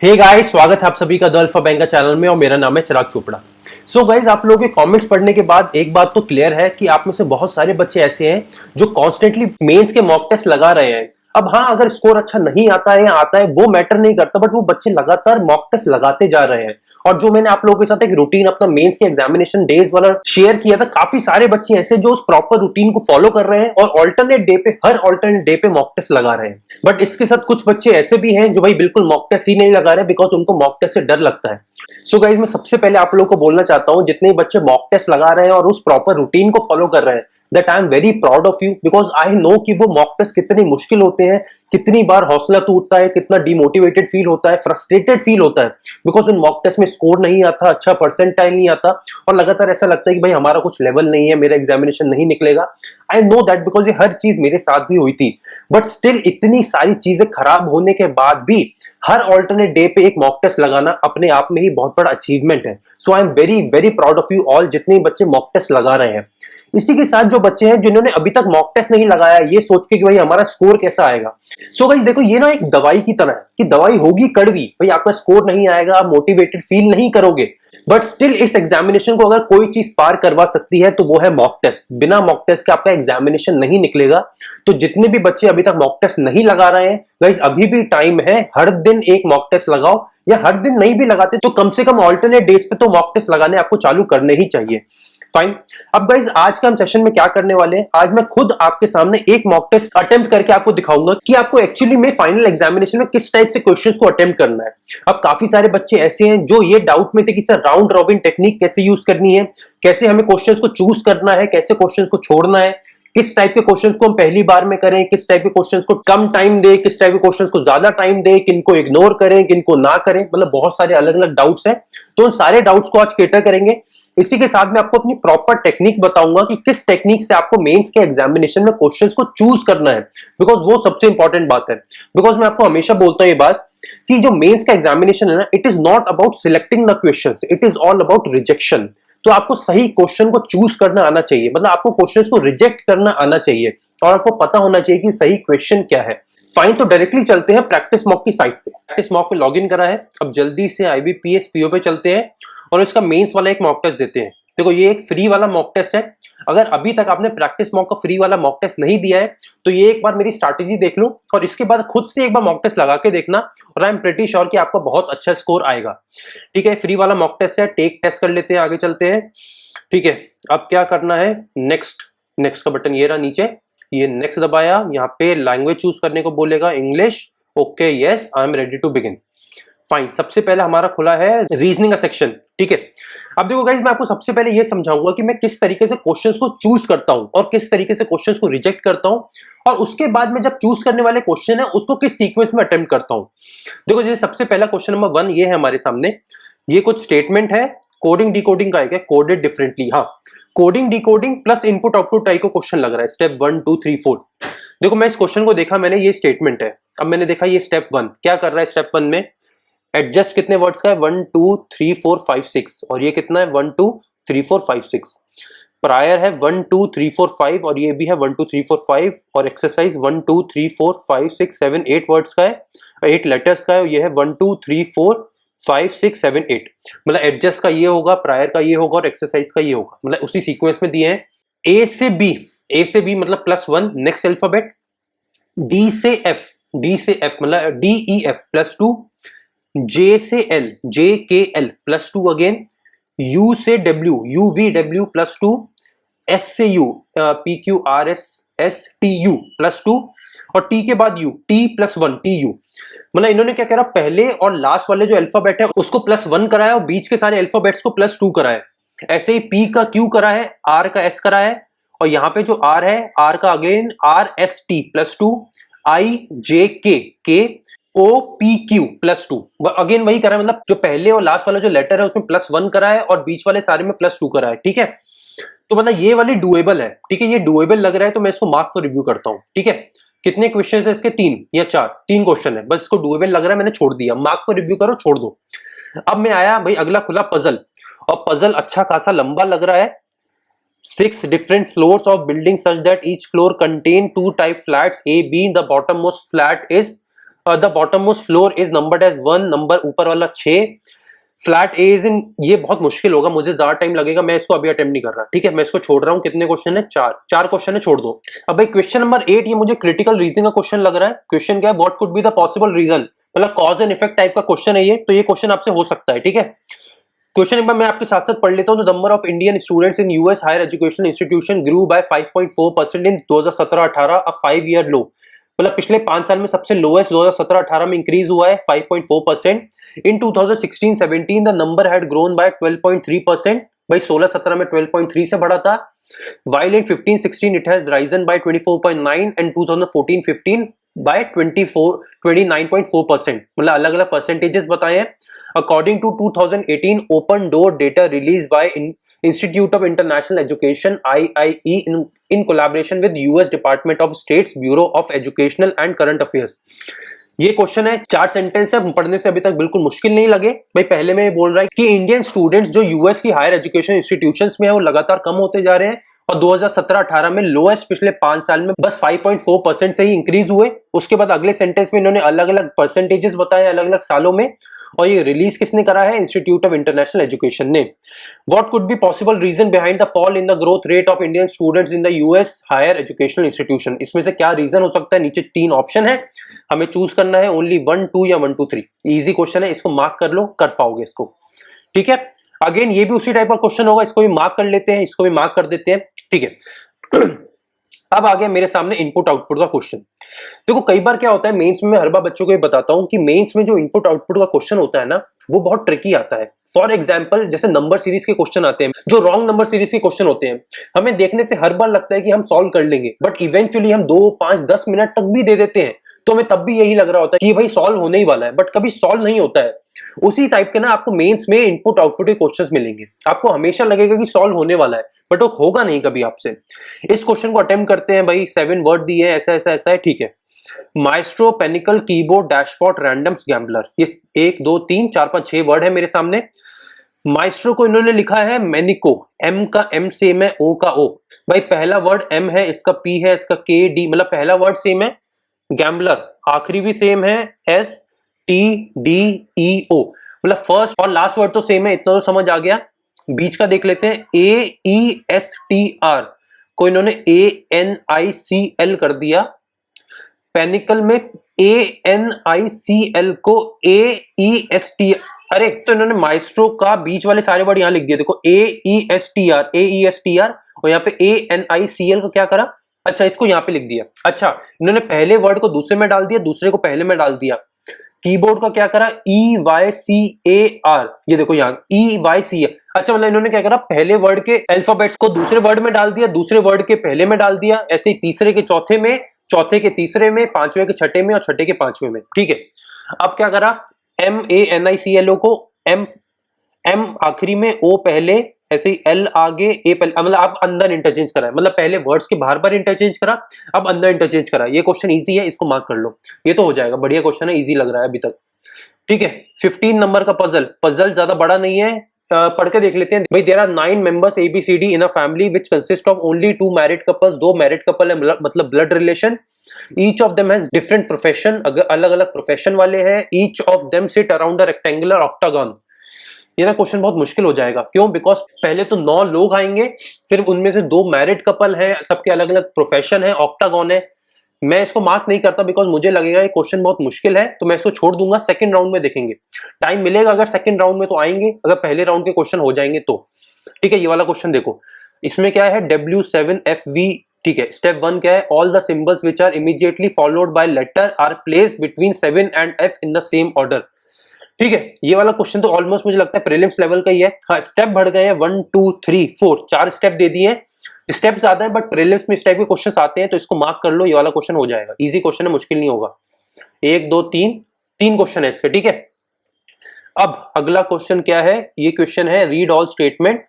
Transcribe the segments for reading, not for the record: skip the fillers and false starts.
Hey guys, स्वागत है आप सभी का द अल्फा बैंक का चैनल में और मेरा नाम है चिराग चोपड़ा। सो गाइस, आप लोगों के कमेंट्स पढ़ने के बाद एक बात तो क्लियर है कि आप में से बहुत सारे बच्चे ऐसे हैं जो कॉन्स्टेंटली मेंस के मॉक टेस्ट लगा रहे हैं। अब हाँ, अगर स्कोर अच्छा नहीं आता है या आता है वो मैटर नहीं करता, बट वो बच्चे लगातार मॉक टेस्ट लगाते जा रहे हैं। और जो मैंने आप लोगों के साथ एक रूटीन अपना मेंस के एग्जामिनेशन डेज वाला शेयर किया था, काफी सारे बच्चे ऐसे जो उस प्रॉपर रूटीन को फॉलो कर रहे हैं और ऑल्टरनेट डे पे हर ऑल्टरनेट डे पे मॉक टेस्ट लगा रहे हैं। बट इसके साथ कुछ बच्चे ऐसे भी हैं जो भाई बिल्कुल मॉक टेस्ट ही नहीं लगा रहे बिकॉज उनको मॉक टेस्ट से डर लगता है। सो गाइज, मैं सबसे पहले आप लोगों को बोलना चाहता हूं, जितने बच्चे मॉक टेस्ट लगा रहे हैं और उस प्रॉपर रूटीन को फॉलो कर रहे हैं, that I am very proud of you because I know कि वो मॉक टेस्ट कितने मुश्किल होते हैं, कितनी बार हौसला टूटता है, कितना डिमोटिवेटेड फील होता है, फ्रस्ट्रेटेड फील होता है बिकॉज उन मॉक टेस्ट में स्कोर नहीं आता, अच्छा परसेंटाइल नहीं आता और लगातार ऐसा लगता है कि भाई हमारा कुछ लेवल नहीं है, मेरा एग्जामिनेशन नहीं निकलेगा। आई नो दैट बिकॉज ये हर चीज मेरे साथ भी हुई थी। बट स्टिल इतनी सारी चीजें खराब होने के बाद भी हर ऑल्टरनेट डे पे एक मॉक टेस्ट लगाना अपने आप में ही बहुत बड़ा अचीवमेंट है। So I am very very proud of you all, जितने बच्चे मॉक टेस्ट लगा रहे हैं। इसी के साथ जो बच्चे हैं जिन्होंने अभी तक मॉक टेस्ट नहीं लगाया ये सोच के कि भाई हमारा स्कोर कैसा आएगा, सो गाइस देखो, ये ना एक दवाई की तरह है कि दवाई होगी कड़वी, भाई आपका स्कोर नहीं आएगा, आप मोटिवेटेड फील नहीं करोगे, बट स्टिल इस एग्जामिनेशन को अगर कोई चीज पार करवा सकती है तो वो है मॉक टेस्ट। बिना मॉक टेस्ट के आपका एग्जामिनेशन नहीं निकलेगा। तो जितने भी बच्चे अभी तक मॉक टेस्ट नहीं लगा रहे हैं गाइस, अभी भी टाइम है, हर दिन एक मॉक टेस्ट लगाओ, या हर दिन नहीं भी लगाते तो कम से कम ऑल्टरनेट डेज पे तो मॉक टेस्ट लगाने आपको चालू करने ही चाहिए। फाइन। अब गाइज, आज का हम सेशन में क्या करने वाले हैं, आज मैं खुद आपके सामने एक मॉक टेस्ट अटेम्प्ट करके आपको दिखाऊंगा कि आपको एक्चुअली में फाइनल एग्जामिनेशन में किस टाइप से क्वेश्चंस को अटेम्प्ट करना है। अब काफी सारे बच्चे ऐसे हैं जो ये डाउट में थे कि सर राउंड रॉबिन टेक्निक कैसे यूज करनी है, कैसे हमें क्वेश्चंस को चूज करना है, कैसे क्वेश्चंस को छोड़ना है, किस टाइप के क्वेश्चंस को हम पहली बार में करें, किस टाइप के क्वेश्चंस को कम टाइम दे, किस टाइप के क्वेश्चंस को ज्यादा टाइम दे, किनको इग्नोर करें, किनको ना करें, मतलब बहुत सारे अलग अलग डाउट्स हैं। तो उन सारे डाउट्स को आज केटर करेंगे। इसी के साथ मैं आपको अपनी प्रॉपर टेक्निक बताऊंगा कि किस टेक्निक से आपको मेंस के एग्जामिनेशन में क्वेश्चंस को चूज करना है, बिकॉज वो सबसे इंपॉर्टेंट बात है। बिकॉज मैं आपको हमेशा बोलता हूं ये बात कि जो मेंस का एग्जामिनेशन है ना, it is not about selecting the questions, it is all about rejection. तो आपको सही क्वेश्चन को चूज करना आना चाहिए, मतलब आपको क्वेश्चंस को रिजेक्ट करना आना चाहिए और आपको पता होना चाहिए कि सही क्वेश्चन क्या है। फाइन, तो डायरेक्टली चलते हैं प्रैक्टिस मॉक की साइट पे। प्रैक्टिस मॉक पे लॉगिन करा है, अब जल्दी से आईबीपीएस पीओ पे चलते हैं और इसका मेंस वाला एक मॉक टेस्ट देते हैं। देखो, ये एक फ्री वाला मॉक टेस्ट है। अगर अभी तक आपने प्रैक्टिस मॉक का फ्री वाला मॉक टेस्ट नहीं दिया है तो ये एक बार मेरी स्ट्रैटेजी देख लो और इसके बाद खुद से एक बार मॉक टेस्ट लगा के देखना और आई एम प्रीटी श्योर कि आपका बहुत अच्छा स्कोर आएगा। ठीक है, फ्री वाला मॉक टेस्ट है, टेक टेस्ट कर लेते हैं, आगे चलते हैं। ठीक है, अब क्या करना है, नेक्स्ट। नेक्स्ट का बटन ये रहा नीचे, ये नेक्स्ट दबाया, यहाँ पे लैंग्वेज चूज करने को बोलेगा English. Okay, yes, I am ready to begin. Fine, सबसे पहले हमारा खुला है रीजनिंग का सेक्शन। ठीक है, अब देखो गाइस, मैं आपको सबसे पहले ये समझाऊंगा कि मैं किस तरीके से क्वेश्चंस को चूज करता हूं और किस तरीके से क्वेश्चंस को रिजेक्ट करता हूं, और उसके बाद में जब चूज करने वाले क्वेश्चन है उसको किस सीक्वेंस में अटेम्प्ट करता हूं। देखो, जैसे सबसे पहला क्वेश्चन नंबर 1 ये है हमारे सामने, ये कुछ स्टेटमेंट है, कोडिंग डिकोडिंग का है, कोडेड डिफरेंटली। हाँ, coding decoding plus input output type का क्वेश्चन लग रहा है, स्टेप 1 2 3 4। देखो, मैं इस क्वेश्चन को देखा, मैंने ये स्टेटमेंट है, अब मैंने देखा ये स्टेप 1 क्या कर रहा है। स्टेप 1 में एडजस्ट कितने वर्ड्स का है, 1 2 3 4 5 6, और ये कितना है 1 2 3 4 5 6। प्रायर है 1 2 3 4 5 और ये भी है 1 2 3 4 5, और एक्सरसाइज 1 2 3 4 5 6 7 8 वर्ड्स का है, 8 लेटर्स का है, ये है 1 2 3 4 5 6 7 8। मतलब एडजस्ट का ये होगा, प्रायर का ये होगा और एक्सरसाइज का ये होगा, मतलब उसी सीक्वेंस में दिए हैं। ए से बी, ए से बी मतलब +1, नेक्स्ट अल्फाबेट। डी से एफ, डी से एफ मतलब DEF +2। जे से एल, JKL +2 अगेन। यू से डब्ल्यू, UVW +2। एस से यू, PQRSSTU +2, और टी के बाद यू, T+1 TU। मतलब इन्होंने क्या करा, पहले और लास्ट वाले जो अल्फाबेट है उसको +1 कराया और बीच के सारे अल्फाबेट्स को +2 कराया। ऐसे ही P का Q करा है, R का S करा है, और यहां पे जो R है, R का again RST +2, IJK OPQ +2, again वही करा है, मतलब जो पहले और लास्ट वाला जो लेटर है उसमें +1 करा है और बीच वाले सारे में +2 करा है। ठीक है, तो मतलब ये वाली डुएबल है। ठीक है, ये डुएबल लग रहा है तो मैं इसको मार्क फॉर रिव्यू करता हूं। ठीक है, कितने क्वेश्चन है इसके, 3 या 4, 3 क्वेश्चन है, बस इसको डुएबल लग रहा है, मैंने छोड़ दिया, मार्क फॉर रिव्यू करो, छोड़ दो। अब मैं आया भाई, अगला खुला पजल, और पजल अच्छा खासा लंबा लग रहा है। 6 different floors of building such that each floor contain 2 type flats A, B. The bottom most flat is the bottom most floor is numbered as 1, number ऊपर वाला 6, फ्लैट ए इज इन, ये बहुत मुश्किल होगा, मुझे ज्यादा टाइम लगेगा, मैं इसको अभी अटेम्प्ट नहीं कर रहा, ठीक है, मैं इसको छोड़ रहा हूं। कितने क्वेश्चन है? 4 क्वेश्चन है, छोड़ दो। अब भाई क्वेश्चन नंबर 8, ये मुझे क्रिटिकल रीजनिंग का क्वेश्चन लग रहा है। क्वेश्चन क्या है? What could be the possible reason, मतलब कॉज एंड इफेक्ट टाइप का क्वेश्चन है ये, तो ये क्वेश्चन आपसे हो सकता है, ठीक है। क्वेश्चन एक बार मैं आपके साथ साथ पढ़ लेता हूं। The number of Indian students in US higher education institution grew by 5.4% in 2017-18, a 5 year low, मतलब पिछले 5 साल में सबसे लोएस्ट 2017-18 में इंक्रीज हुआ है 5.4%। इन 2016-17 the number had grown by 12.3%, भाई 16-17 में 12.3 से बढ़ा था। While in 15-16 it has risen by 24.9 and 2014-15 by 29.4%, मतलब अलग अलग परसेंटेजेस बताए हैं। According to 2018 open door data release by institute of international education IIE in collaboration with US department of states bureau of educational and current affairs. ये question है, 4 sentence है, पढ़ने से अभी तक बिल्कुल मुश्किल नहीं लगे। भाई पहले में बोल रहा है कि इंडियन स्टूडेंट्स जो यूएस की हायर एजुकेशन इंस्टीट्यूशंस में है वो लगातार कम होते जा रहे हैं, और 2017-18 में लोएस्ट पिछले 5 साल में बस 5.4% से ही इंक्रीज हुए। उसके बाद अगले सेंटेंस में इन्होंने अलग अलग परसेंटेजेस बताए अलग अलग सालों में, और ये रिलीज किसने करा है? इंस्टीट्यूट ऑफ इंटरनेशनल एजुकेशन ने। What could be possible reason behind the fall in the growth rate of Indian students in the US higher educational institution, इसमें से क्या रीजन हो सकता है? नीचे 3 ऑप्शन है, हमें चूज करना है ओनली 1, 2 या 1, 2, 3। इजी क्वेश्चन है, इसको मार्क कर लो, कर पाओगे इसको, ठीक है। अगेन ये भी उसी टाइप का क्वेश्चन होगा, इसको भी मार्क कर लेते हैं, इसको भी मार्क कर देते हैं, ठीक है। अब आ गया मेरे सामने इनपुट आउटपुट का क्वेश्चन। देखो कई बार क्या होता है मेंस में, मैं हर बार बच्चों को ये बताता हूं कि मेंस में जो इनपुट आउटपुट का क्वेश्चन होता है ना, वो बहुत ट्रिकी आता है। फॉर एग्जांपल जैसे नंबर सीरीज के क्वेश्चन आते हैं, जो रॉन्ग नंबर सीरीज के क्वेश्चन होते हैं, हमें देखने से हर बार लगता है कि हम सॉल्व कर लेंगे, बट इवेंचुअली हम 2, 5, 10 मिनट तक भी दे देते हैं, तो हमें तब भी यही लग रहा होता है कि भाई सॉल्व होने ही वाला है, बट कभी सॉल्व नहीं होता है। उसी टाइप के ना आपको मेंस में इनपुट आउटपुट के क्वेश्चंस मिलेंगे, आपको हमेशा लगेगा कि सॉल्व होने वाला है, बट वो होगा नहीं कभी आपसे। इस क्वेश्चन को अटेम्प्ट करते हैं। भाई 7 वर्ड दिए हैं, ऐसा ऐसा ऐसा है, ठीक है। Maestro, panicle, keyboard, dashboard, randoms, gambler, ये 1, 2, 3, 4, 5, 6 वर्ड है मेरे सामने। माइस्ट्रो को इन्होंने लिखा है मैनिको, एम का एम सेम है, ओ का ओ। भाई पहला वर्ड एम है, इसका पी है, इसका के डी, मतलब पहला वर्ड सेम है। गैम्बलर आखिरी भी सेम है, एस टी डी ई ओ, मतलब फर्स्ट और लास्ट वर्ड तो सेम है, इतना तो समझ आ गया। बीच का देख लेते हैं, ए ई एस टी आर को इन्होंने ए एन आई सी एल कर दिया। पेनिकल में ए एन आई सी एल को ए ई एस टी, अरे तो इन्होंने माइस्ट्रो का बीच वाले सारे वर्ड यहां लिख दिए, देखो ए ई एस टी आर, ए ई एस टी आर, और यहाँ पे ए एन आई सी एल को क्या करा, अच्छा इसको यहां पे लिख दिया। अच्छा इन्होंने पहले वर्ड को दूसरे में डाल दिया, दूसरे को पहले में डाल दिया। कीबोर्ड का क्या करा, E Y C A R, ये देखो यहाँ ई वाई सी ए, अच्छा मतलब इन्होंने क्या करा, पहले वर्ड के अल्फाबेट्स को दूसरे वर्ड में डाल दिया, दूसरे वर्ड के पहले में डाल दिया, ऐसे ही तीसरे के चौथे में, चौथे के तीसरे में, पांचवें के छठे में, और छठे के पांचवें में, ठीक है। अब क्या करा, M A N I C L O को एम एम आखिरी में, ओ पहले, ऐसे ही एल आगे, ए पहले, मतलब आप अंदर इंटरचेंज करा, मतलब पहले वर्ड्स के बाहर बार इंटरचेंज करा, अब अंदर इंटरचेंज करा। ये क्वेश्चन इजी है, इसको मार्क कर लो, ये तो हो जाएगा, बढ़िया क्वेश्चन है, इजी लग रहा है अभी तक, ठीक है। 15 नंबर का पजल, पजल ज्यादा बड़ा नहीं है, पढ़ के देख लेते हैं। भाई there are 9 members ABCD in a family which consist of only 2 married couples, 2 married couple है, मतलब blood relation. Each of them has different profession, अलग अलग प्रोफेशन वाले हैं। Each of them sit around a rectangular octagon. ये ना question बहुत मुश्किल हो जाएगा, क्यों? बिकॉज पहले तो 9 लोग आएंगे, फिर उनमें से 2 मैरिड कपल है, सबके अलग अलग प्रोफेशन है, ऑक्टागन है। मैं इसको मार्क नहीं करता बिकॉज मुझे लगेगा ये क्वेश्चन बहुत मुश्किल है, तो मैं इसको छोड़ दूंगा, सेकंड राउंड में देखेंगे, टाइम मिलेगा अगर सेकंड राउंड में तो आएंगे, अगर पहले राउंड के क्वेश्चन हो जाएंगे तो, ठीक है। ये वाला क्वेश्चन देखो, इसमें क्या है, W7FV, ठीक है। स्टेप 1 क्या है, all the symbols which are immediately followed by letter are placed between 7 and F in the same order, ठीक है। ये वाला क्वेश्चन तो ऑलमोस्ट मुझे लगता है प्रीलिम्स लेवल का ही है। हाँ स्टेप बढ़ गए हैं, 1 2 3 4, 4 स्टेप दे दिए हैं, स्टेप ज्यादा है बट प्रीलिम्स में इस टाइप के क्वेश्चंस आते हैं, तो इसको मार्क कर लो, ये वाला क्वेश्चन हो जाएगा, इजी क्वेश्चन है, मुश्किल नहीं होगा। 1 2 3 3 क्वेश्चन है इसके, ठीक है। अब अगला क्वेश्चन क्या है, ये क्वेश्चन है रीड ऑल स्टेटमेंट।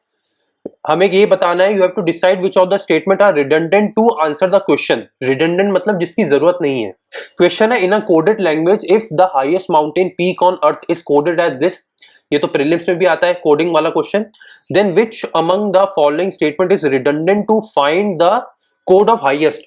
हमें ये बताना है, you have to decide which of the statement are redundant to answer the question. Redundant मतलब जिसकी जरूरत नहीं है। क्वेश्चन है, in a coded language if the highest mountain peak on earth is coded as this, ये तो prelims में भी आता है कोडिंग वाला question. Then which among the following statement is redundant to find the code of highest.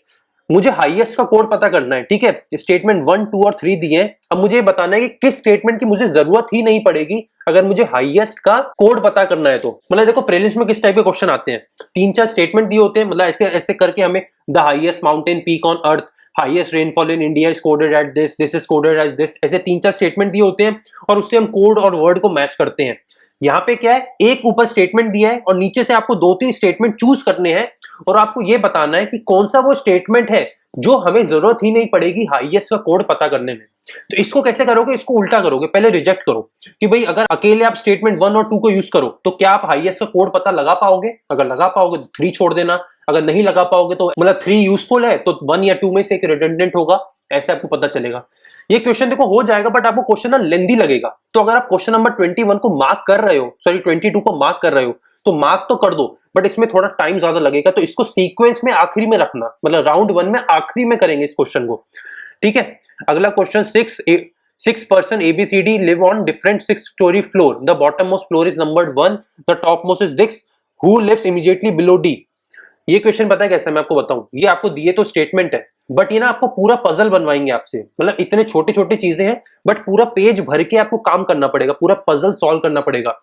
मुझे highest का code पता करना है, ठीक है। स्टेटमेंट 1, 2 और 3 दिए हैं। अब मुझे बताना है कि किस स्टेटमेंट की मुझे जरूरत ही नहीं पड़ेगी अगर मुझे हाईएस्ट का कोड पता करना है। तो मतलब देखो प्रीलिम्स में किस टाइप के क्वेश्चन आते हैं, 3-4 स्टेटमेंट दिए होते हैं, मतलब ऐसे ऐसे करके हमें the highest mountain peak on earth, highest rainfall in India is coded at this is coded as this, ऐसे 3-4 स्टेटमेंट दिए होते हैं और उससे हम कोड और वर्ड को मैच करते हैं। यहाँ पे क्या है, एक ऊपर स्टेटमेंट दिया है और नीचे से आपको 2-3 स्टेटमेंट चूज करने हैं और आपको ये बताना है कि कौन सा वो स्टेटमेंट है जो हमें जरूरत ही नहीं पड़ेगी हाईएस्ट का कोड पता करने में। तो इसको कैसे करोगे, इसको उल्टा करोगे, पहले रिजेक्ट करो कि भाई अगर अकेले आप स्टेटमेंट 1 और 2 को यूज करो तो क्या आप हाईएस्ट का कोड पता लगा पाओगे, अगर लगा पाओगे तो 3 छोड़ देना, अगर नहीं लगा पाओगे तो मतलब 3 यूजफुल है तो 1 या 2 में से एक रिडंडेंट होगा, ऐसे आपको पता चलेगा। ये क्वेश्चन देखो हो जाएगा बट आपको क्वेश्चन ना लेंदी लगेगा। तो अगर आप क्वेश्चन नंबर 21 को मार्क कर रहे हो, सॉरी 22 को मार्क कर रहे हो तो मार्क तो कर दो बट इसमें थोड़ा टाइम ज्यादा लगेगा, तो इसको सीक्वेंस में आखिरी में रखना, मतलब राउंड 1 में आखिरी में करेंगे इस क्वेश्चन को, ठीक है। अगला question 6 person ABCD live on different 6-story floor. The bottommost floor is numbered 1. The topmost is 6. Who lives immediately below D? ये क्वेश्चन पता है कैसा, मैं आपको बताऊं। ये आपको दिए तो स्टेटमेंट है बट ये ना आपको पूरा पजल बनवाएंगे आपसे, मतलब इतने छोटे छोटे चीजें हैं बट पूरा पेज भर के आपको काम करना पड़ेगा, पूरा पजल सॉल्व करना पड़ेगा।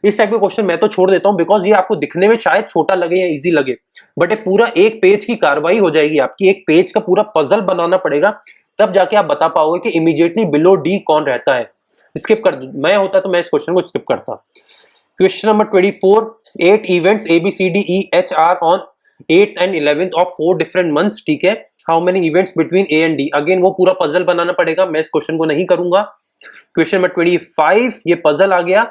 इस टाइप के क्वेश्चन मैं तो छोड़ देता हूं बिकॉज ये आपको दिखने में शायद छोटा लगे या इजी लगे बट ये पूरा एक पेज की कार्रवाई हो जाएगी आपकी, एक पेज का पूरा पजल बनाना पड़ेगा, तब जाके आप बता पाओगे कि इमीडिएटली बिलो डी कौन रहता है। स्किप कर, मैं होता तो मैं इस क्वेश्चन को स्किप करता। Question number 24, 8 events ABCDEH are on 8th and 11th of 4 different months, ठीक है। How many events between A and D, again वो पूरा पजल बनाना पड़ेगा, मैं इस क्वेश्चन को नहीं करूंगा। क्वेश्चन नंबर 25, ये पजल आ गया।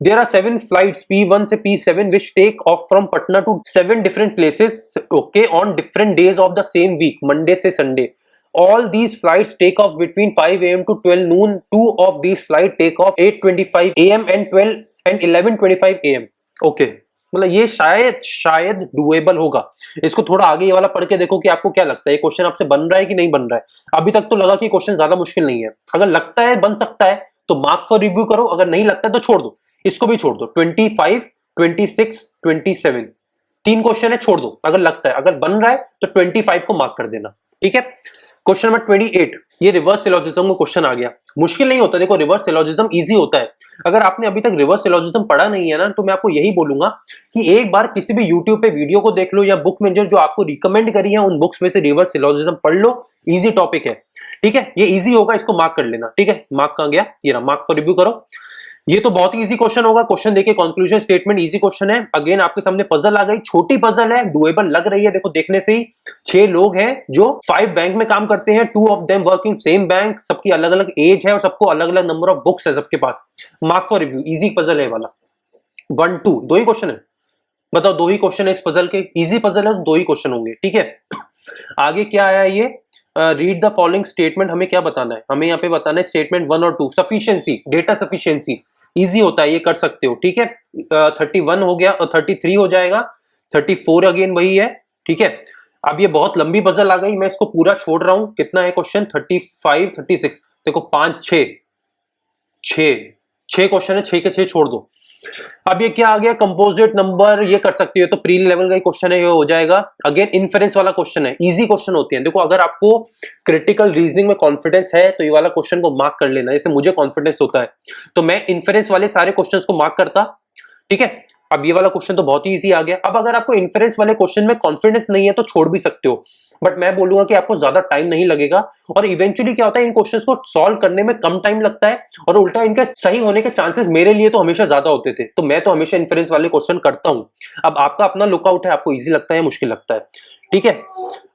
There are 7 flights P1 से P7 which take off from Patna to 7 different places, okay, on different days of the same week, Monday से Sunday. All these flights take off between 5 AM to 12 noon. 2 of these flights take off 8:25 AM and 12 and 11:25 AM. Okay. मतलब ये शायद doable होगा। इसको थोड़ा आगे ये वाला पढ़ के देखो कि आपको क्या लगता है, ये क्वेश्चन आपसे बन रहा है कि नहीं बन रहा है। अभी तक तो लगा कि क्वेश्चन ज्यादा मुश्किल नहीं है, अगर लगता है बन सकता है तो मार्क फॉर रिव्यू करो, अगर नहीं लगता है तो छोड़ दो, इसको भी छोड़ दो। 25, 26, 27 3 क्वेश्चन है, छोड़ दो। अगर लगता है, अगर बन रहा है तो 25 को मार्क कर देना, ठीक है। क्वेश्चन नंबर 28, ये रिवर्स सिलोजिज्म का क्वेश्चन आ गया। मुश्किल नहीं होता, देखो रिवर्स सिलोजिज्म इजी होता है। अगर आपने अभी तक रिवर्स सिलोजिज्म पढ़ा नहीं है ना तो मैं आपको यही बोलूंगा कि एक बार किसी भी यूट्यूब पे वीडियो को देख लो या बुक में जो आपको रिकमेंड करी है उन बुक्स में से रिवर्स सिलोजिज्म पढ़ लो, इजी टॉपिक है, ठीक है। ये इजी होगा, इसको मार्क कर लेना, ठीक है। मार्क कहां गया, ये रहा, मार्क फॉर रिव्यू करो। ये तो बहुत ही इजी क्वेश्चन होगा, क्वेश्चन देखिए, कंक्लूजन स्टेटमेंट इजी क्वेश्चन है। अगेन आपके सामने पजल आ गई, छोटी पजल है, डुएबल लग रही है। देखो देखने से ही 6 लोग हैं जो 5 बैंक में काम करते हैं, 2 of them working same bank, सबकी अलग अलग एज है और सबको अलग अलग नंबर ऑफ बुक्स है सबके पास। Mark for review, easy puzzle है वाला। 1, 2 दो ही क्वेश्चन है, बताओ, 2 ही क्वेश्चन है इस पजल के, इजी पजल है तो 2 ही क्वेश्चन होंगे, ठीक है। आगे क्या आया, ये रीड द फॉलोइंग स्टेटमेंट, हमें क्या बताना है, हमें यहाँ पे बताना है स्टेटमेंट 1 और 2। सफिशिएंसी, डेटा सफिशिएंसी इजी होता है, ये कर सकते हो, ठीक है। 31 हो गया और 33 हो जाएगा, 34 अगेन वही है, ठीक है। अब ये बहुत लंबी पजल आ गई, मैं इसको पूरा छोड़ रहा हूं। कितना है क्वेश्चन, 35, 36, देखो 5, 6 क्वेश्चन है, 6 के 6 छोड़ दो। अब ये क्या आ गया, कंपोजिट नंबर, ये कर सकते हो, तो प्री लेवल का क्वेश्चन है, ये हो जाएगा। अगेन इन्फरेंस वाला क्वेश्चन है, इजी क्वेश्चन होते हैं। देखो अगर आपको क्रिटिकल रीजनिंग में कॉन्फिडेंस है तो ये वाला क्वेश्चन को मार्क कर लेना, जैसे मुझे कॉन्फिडेंस होता है तो मैं इन्फरेंस वाले सारे क्वेश्चंस को मार्क करता, ठीक है। अब ये वाला क्वेश्चन तो बहुत ही इजी आ गया। अब अगर आपको इन्फरेंस वाले क्वेश्चन में कॉन्फिडेंस नहीं है तो छोड़ भी सकते हो, बट मैं बोलूंगा कि आपको ज्यादा टाइम नहीं लगेगा और इवेंचुअली क्या होता है, इन क्वेश्चंस को सॉल्व करने में कम टाइम लगता है और उल्टा इनके सही होने के चांसेस मेरे लिए तो हमेशा ज्यादा होते थे, तो मैं तो हमेशा इन्फरेंस वाले क्वेश्चन करता हूं। अब आपका अपना लुकआउट है, आपको इजी लगता है या मुश्किल लगता है, ठीक है।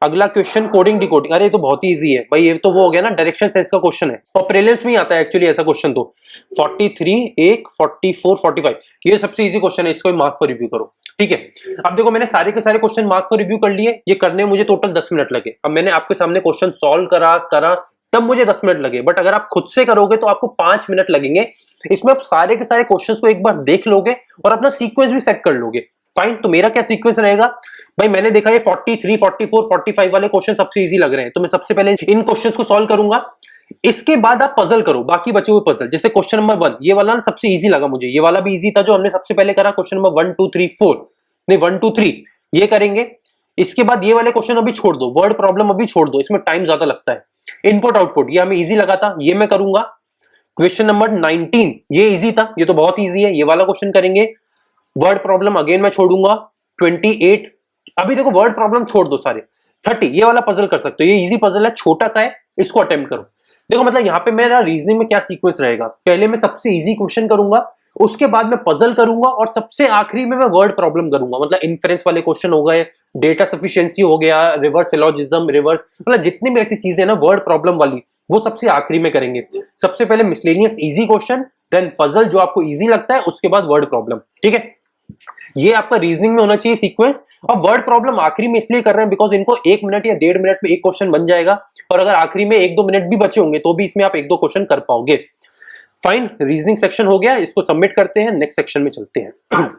अगला क्वेश्चन कोडिंग डिकोडिंग, अरे ये तो बहुत ही इजी है भाई, ये तो वो हो गया ना, डायरेक्शन सेंस का क्वेश्चन है और प्रीलिम्स में आता है एक्चुअली ऐसा क्वेश्चन। तो 43, 1, 44, 45 ये सबसे इजी क्वेश्चन है, इसको मार्क फॉर रिव्यू करो, ठीक है। अब देखो मैंने सारे के सारे क्वेश्चन मार्क फॉर रिव्यू कर लिए, ये करने में मुझे टोटल 10 मिनट लगे। अब मैंने आपके सामने क्वेश्चन सॉल्व करा तब मुझे 10 मिनट लगे, बट अगर आप खुद से करोगे तो आपको 5 मिनट लगेंगे। इसमें आप सारे के सारे क्वेश्चंस को एक बार देख लोगे और अपना सीक्वेंस भी सेट कर लोगे। फाइन, तो मेरा क्या सीक्वेंस रहेगा भाई, मैंने देखा ये 43, 44, 45 वाले क्वेश्चन सबसे इजी लग रहे हैं तो मैं सबसे पहले इन क्वेश्चंस को सॉल्व करूंगा। इसके बाद आप पजल करो, बाकी बचे हुए पजल, जैसे क्वेश्चन नंबर 1 ये वाला ना सबसे इजी लगा मुझे, ये वाला भी इजी था जो हमने सबसे पहले करा, क्वेश्चन नंबर 1, 2, 3, 4 नहीं 1, 2, 3 ये करेंगे। इसके बाद ये वाले क्वेश्चन अभी छोड़ दो, वर्ड प्रॉब्लम अभी छोड़ दो, इसमें टाइम ज्यादा लगता है। इनपुट आउटपुट ये हमें इजी लगा था, ये मैं करूंगा। क्वेश्चन नंबर 19 ये इजी था, ये तो बहुत इजी है, ये वाला क्वेश्चन करेंगे। वर्ड प्रॉब्लम अगेन मैं छोड़ूंगा। 28 अभी देखो वर्ड प्रॉब्लम छोड़ दो सारे। 30 ये वाला पजल कर सकते हो, ये इजी पजल है, छोटा सा है, इसको अटेम्प्ट करो। देखो मतलब यहाँ पे मेरा रीजनिंग में क्या सीक्वेंस रहेगा, पहले मैं सबसे इजी क्वेश्चन करूंगा, उसके बाद मैं पजल करूंगा, और सबसे आखिरी में मैं वर्ड प्रॉब्लम करूंगा। मतलब इन्फ्रेंस वाले क्वेश्चन हो गए, डेटा सफिशिएंसी हो गया, रिवर्स सिलोजिज्म, रिवर्स, मतलब जितनी भी ऐसी चीजें ना वर्ड प्रॉब्लम वाली, वो सबसे आखिरी में करेंगे। सबसे पहले miscellaneous easy question, then puzzle जो आपको इजी लगता है, उसके बाद वर्ड प्रॉब्लम। ठीक है, ये आपका रीजनिंग में होना चाहिए सीक्वेंस। और वर्ड प्रॉब्लम आखिरी में इसलिए कर रहे हैं बिकॉज इनको 1 मिनट या 1.5 मिनट में एक क्वेश्चन बन जाएगा, और अगर आखिरी में 1-2 मिनट भी बचे होंगे तो भी इसमें आप 1-2 क्वेश्चन कर पाओगे। फाइन, रीजनिंग सेक्शन हो गया, इसको सबमिट करते हैं, नेक्स्ट सेक्शन में चलते हैं।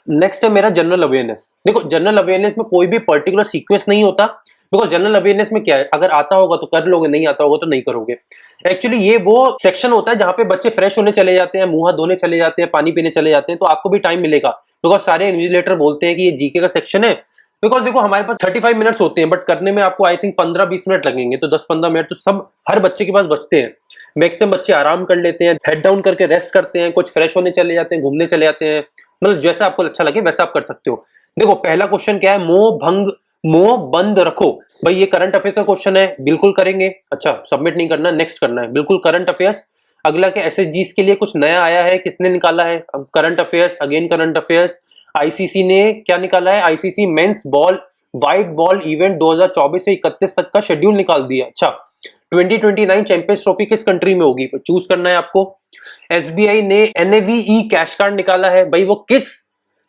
नेक्स्ट है मेरा जनरल अवेयरनेस। देखो जनरल अवेयरनेस में कोई भी पर्टिकुलर सीक्वेंस नहीं होता, बिकॉज जनरल अवेयरनेस में क्या है, अगर आता होगा तो कर लोगे, नहीं आता होगा तो नहीं करोगे। एक्चुअली ये वो सेक्शन होता है जहां पे बच्चे फ्रेश होने चले जाते हैं, मुंह हाथ धोने चले जाते हैं, पानी पीने चले जाते हैं, तो आपको भी टाइम मिलेगा, बिकॉज सारे इन्विजिलेटर बोलते हैं कि ये जीके का सेक्शन है। बिकॉज देखो हमारे पास 35 मिनट्स होते हैं, बट करने में आपको आई थिंक 15-20 मिनट लगेंगे, तो 10-15 मिनट तो सब हर बच्चे के पास बचते हैं। मैक्सिमम बच्चे आराम कर लेते हैं, हेड डाउन करके रेस्ट करते हैं, कुछ फ्रेश होने चले जाते हैं, घूमने चले जाते हैं, मतलब जैसा आपको अच्छा लगे वैसा आप कर सकते हो। देखो पहला क्वेश्चन क्या है, मुंह बंद रखो। भाई ये करंट अफेयर्स का क्वेश्चन है, बिल्कुल करेंगे। अच्छा सबमिट नहीं करना, नेक्स्ट करना है, बिल्कुल करंट अफेयर्स। अगला के एसएसजीस के लिए कुछ नया आया है, किसने निकाला है, अब current affairs, again current affairs. ICC ने क्या निकाला है, ICC men's ball white ball event 2024 से 31 तक का शेड्यूल निकाल दिया। अच्छा 2029 चैंपियंस ट्रॉफी किस कंट्री में होगी, चूज करना है आपको। एसबीआई ने एनएवीई कैश कार्ड निकाला है, भाई वो किस